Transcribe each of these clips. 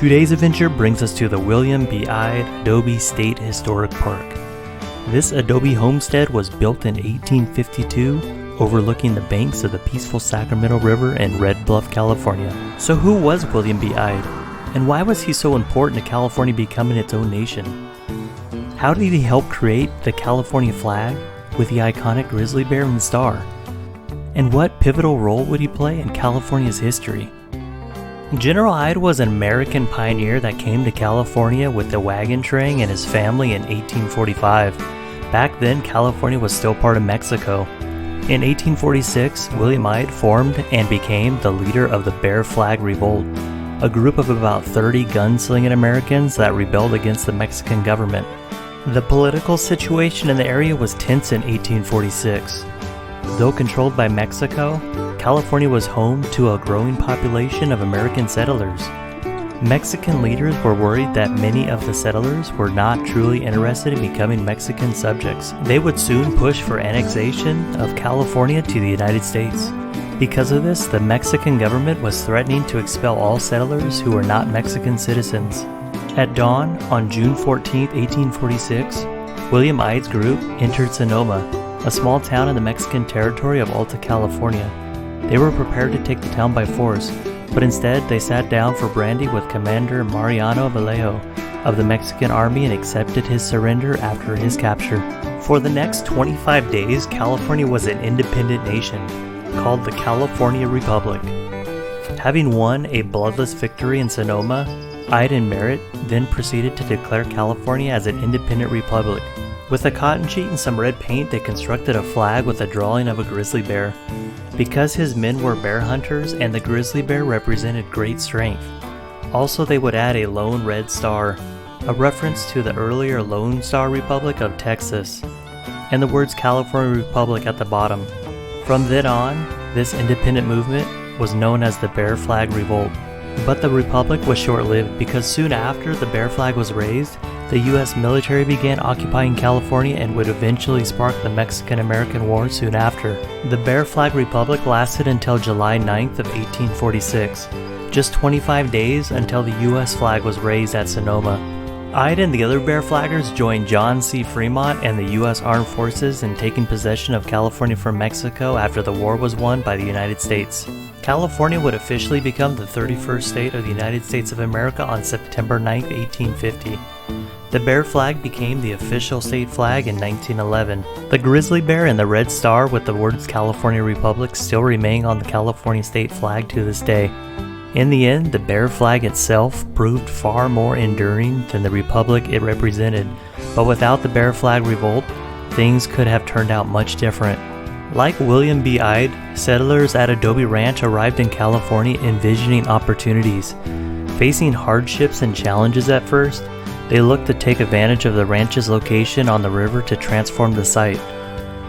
Today's adventure brings us to the William B. Ide Adobe State Historic Park. This Adobe homestead was built in 1852, overlooking the banks of the peaceful Sacramento River in Red Bluff, California. So who was William B. Ide, and why was he so important to California becoming its own nation? How did he help create the California flag with the iconic grizzly bear and star? And what pivotal role would he play in California's history? General Ide was an American pioneer that came to California with the wagon train and his family in 1845. Back then, California was still part of Mexico. In 1846, William Ide formed and became the leader of the Bear Flag Revolt, a group of about 30 gunslinging Americans that rebelled against the Mexican government. The political situation in the area was tense in 1846. Though controlled by Mexico, California was home to a growing population of American settlers. Mexican leaders were worried that many of the settlers were not truly interested in becoming Mexican subjects. They would soon push for annexation of California to the United States. Because of this, the Mexican government was threatening to expel all settlers who were not Mexican citizens. At dawn on June 14, 1846, William Ide's group entered Sonoma, a small town in the Mexican territory of Alta California. They were prepared to take the town by force, but instead they sat down for brandy with Commander Mariano Vallejo of the Mexican army and accepted his surrender after his capture. For the next 25 days, California was an independent nation, called the California Republic. Having won a bloodless victory in Sonoma, Ide and Merritt then proceeded to declare California as an independent republic. With a cotton sheet and some red paint, they constructed a flag with a drawing of a grizzly bear. Because his men were bear hunters and the grizzly bear represented great strength. Also, they would add a lone red star, a reference to the earlier Lone Star Republic of Texas, and the words California Republic at the bottom. From then on, this independent movement was known as the Bear Flag Revolt. But the republic was short-lived because soon after the Bear Flag was raised, the U.S. military began occupying California and would eventually spark the Mexican-American War soon after. The Bear Flag Republic lasted until July 9th of 1846, just 25 days until the U.S. flag was raised at Sonoma. Ide and the other Bear Flaggers joined John C. Fremont and the U.S. Armed Forces in taking possession of California from Mexico after the war was won by the United States. California would officially become the 31st state of the United States of America on September 9, 1850. The bear flag became the official state flag in 1911. The grizzly bear and the red star with the words California Republic still remain on the California state flag to this day. In the end, the bear flag itself proved far more enduring than the republic it represented, but without the Bear Flag Revolt, things could have turned out much different. Like William B. Ide, settlers at Adobe Ranch arrived in California envisioning opportunities. Facing hardships and challenges at first, they looked to take advantage of the ranch's location on the river to transform the site.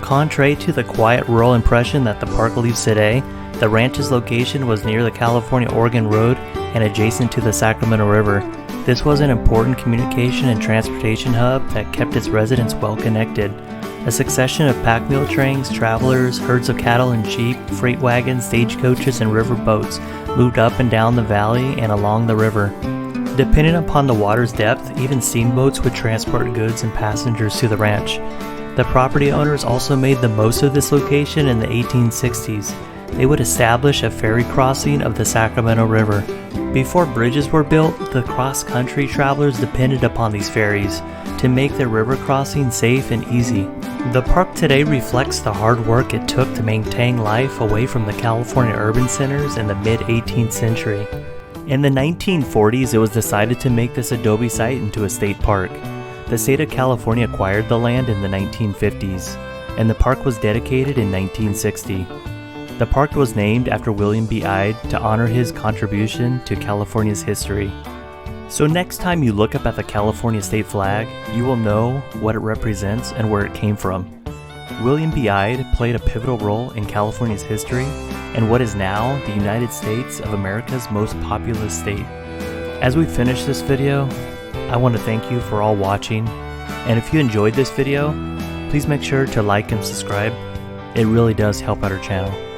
Contrary to the quiet rural impression that the park leaves today, the ranch's location was near the California-Oregon Road and adjacent to the Sacramento River. This was an important communication and transportation hub that kept its residents well connected. A succession of pack mule trains, travelers, herds of cattle and sheep, freight wagons, stagecoaches, and river boats moved up and down the valley and along the river. Depending upon the water's depth, even steamboats would transport goods and passengers to the ranch. The property owners also made the most of this location in the 1860s. They would establish a ferry crossing of the Sacramento River. Before bridges were built, the cross-country travelers depended upon these ferries to make their river crossing safe and easy. The park today reflects the hard work it took to maintain life away from the California urban centers in the mid-18th century. In the 1940s, it was decided to make this Adobe site into a state park. The state of California acquired the land in the 1950s, and the park was dedicated in 1960. The park was named after William B. Ide to honor his contribution to California's history. So next time you look up at the California state flag, you will know what it represents and where it came from. William B. Ide played a pivotal role in California's history and what is now the United States of America's most populous state. As we finish this video, I want to thank you for all watching, and if you enjoyed this video, please make sure to like and subscribe. It really does help out our channel.